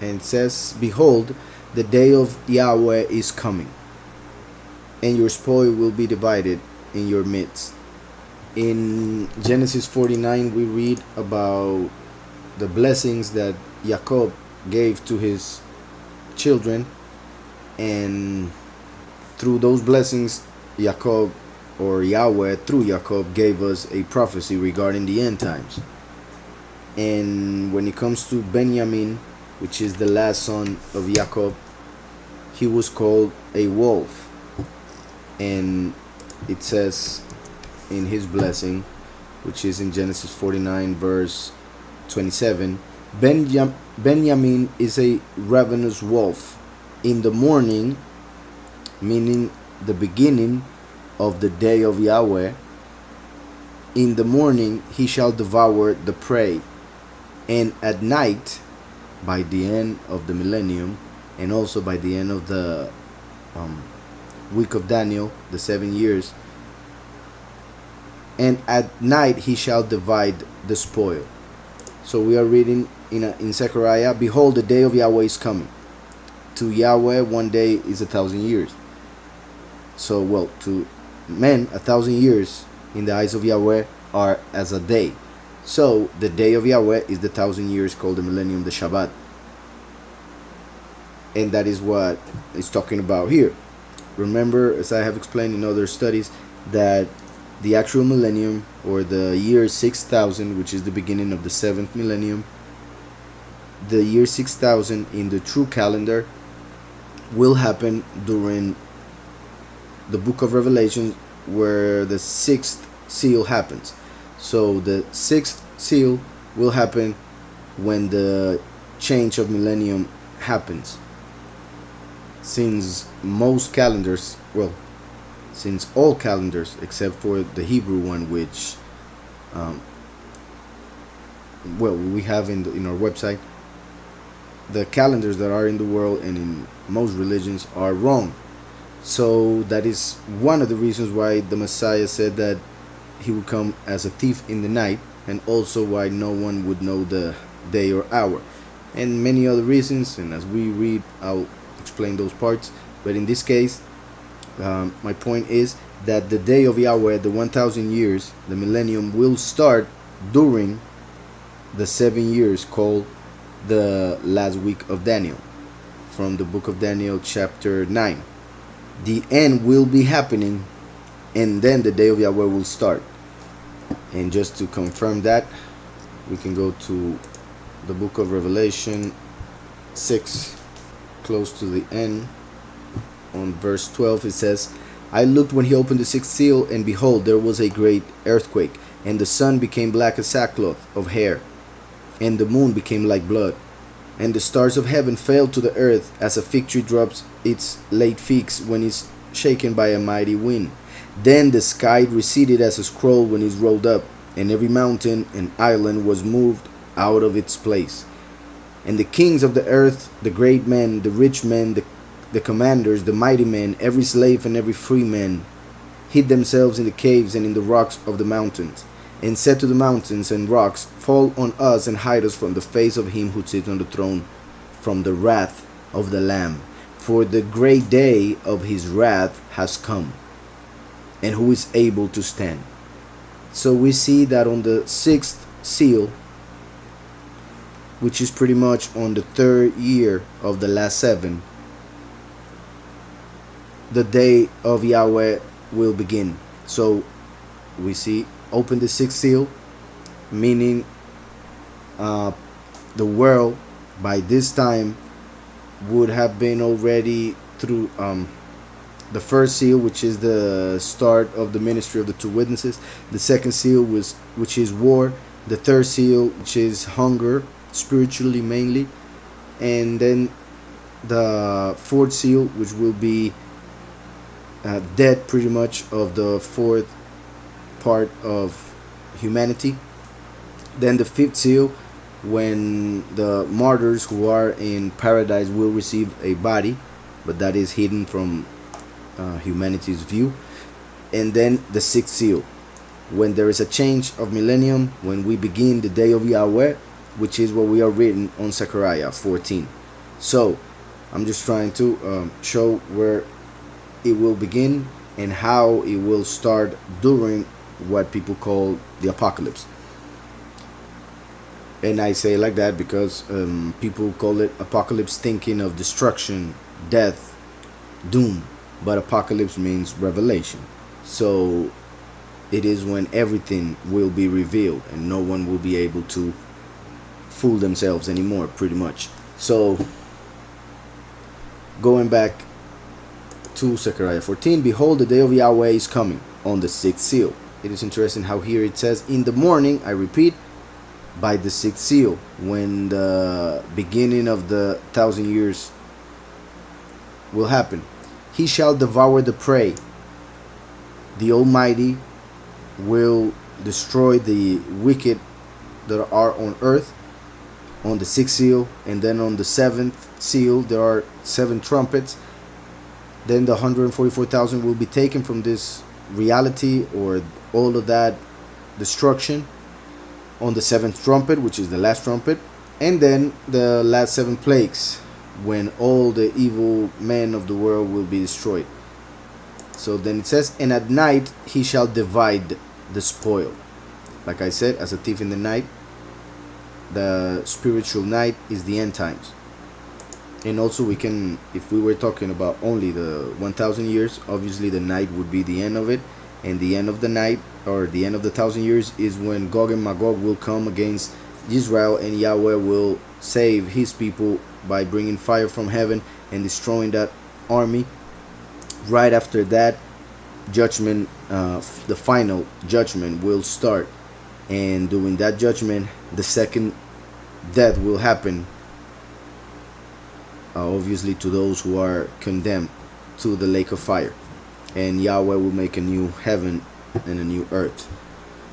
And it says, behold, the day of Yahweh is coming, and your spoil will be divided in your midst. In Genesis 49, we read about the blessings that Jacob gave to his children, and through those blessings, Jacob, or Yahweh through Jacob, gave us a prophecy regarding the end times. And when it comes to Benjamin, which is the last son of Jacob, he was called a wolf. And it says in his blessing, which is in Genesis 49 verse 27, Benjamin is a ravenous wolf. In the morning, meaning the beginning of the day of Yahweh, in the morning he shall devour the prey, and at night, by the end of the millennium, and also by the end of the week of Daniel, the 7 years, and at night he shall divide the spoil. So we are reading in Zechariah, behold, the day of Yahweh is coming. To Yahweh, 1 day is 1,000 years. So, well, to men, 1,000 years in the eyes of Yahweh are as a day. So, the day of Yahweh is the 1,000 years called the millennium, the Shabbat. And that is what it's talking about here. Remember, as I have explained in other studies, that the actual millennium, or the year 6000, which is the beginning of the 7th millennium, the year 6000 in the true calendar will happen during the book of Revelation, where the 6th seal happens. So the 6th seal will happen when the change of millennium happens. Since most calendars, well, since all calendars except for the Hebrew one, which we have in our website, the calendars that are in the world and in most religions are wrong. So that is one of the reasons why the Messiah said that he would come as a thief in the night, and also why no one would know the day or hour, and many other reasons. And as we read, I'll explain those parts. But in this case, my point is that the day of Yahweh, the 1,000 years, the millennium, will start during the 7 years called the last week of Daniel, from the book of Daniel chapter 9. The end will be happening, and then the day of Yahweh will start. And just to confirm that, we can go to the book of Revelation 6, close to the end. On verse 12 it says, I looked when he opened the 6th seal, and behold, there was a great earthquake, and the sun became black as sackcloth of hair, and the moon became like blood, and the stars of heaven fell to the earth, as a fig tree drops its late figs when it is shaken by a mighty wind. Then the sky receded as a scroll when it is rolled up, and every mountain and island was moved out of its place. And the kings of the earth, the great men, the rich men, the commanders, the mighty men, every slave and every free man, hid themselves in the caves and in the rocks of the mountains, and said to the mountains and rocks, fall on us and hide us from the face of him who sits on the throne, from the wrath of the Lamb. For the great day of his wrath has come, and who is able to stand? So we see that on the 6th seal, which is pretty much on the 3rd year of the last 7, the day of Yahweh will begin. So we see, open the 6th seal, meaning the world by this time would have been already through the 1st seal, which is the start of the ministry of the 2 witnesses, the 2nd seal, which is war, the 3rd seal, which is hunger, spiritually mainly, and then the 4th seal, which will be death pretty much of the 4th part of humanity. Then the 5th seal, when the martyrs who are in paradise will receive a body, but that is hidden from humanity's view. And then the 6th seal, when there is a change of millennium, when we begin the day of Yahweh, which is what we are reading on Zechariah 14. So I'm just trying to show where it will begin and how it will start during what people call the apocalypse. And I say like that because people call it apocalypse, thinking of destruction, death, doom. But apocalypse means revelation. So it is when everything will be revealed and no one will be able to fool themselves anymore, pretty much. So going back to Zechariah 14, behold, the day of Yahweh is coming on the sixth seal. It is interesting how here it says, in the morning, I repeat, by the sixth seal, when the beginning of the 1,000 years will happen. He shall devour the prey. The Almighty will destroy the wicked that are on earth on the sixth seal, and then on the seventh seal there are 7 trumpets. Then the 144,000 will be taken from this reality or all of that destruction on the 7th trumpet, which is the last trumpet, and then the last 7 plagues, when all the evil men of the world will be destroyed. So then it says, and at night he shall divide the spoil. Like I said, as a thief in the night, the spiritual night is the end times. And also we can, if we were talking about only the 1,000 years, obviously the night would be the end of it, and the end of the night, or the end of the 1,000 years, is when Gog and Magog will come against Israel, and Yahweh will save his people by bringing fire from heaven and destroying that army. Right after that, judgment, the final judgment will start, and during that judgment the second death will happen, obviously to those who are condemned to the lake of fire, and Yahweh will make a new heaven and a new earth.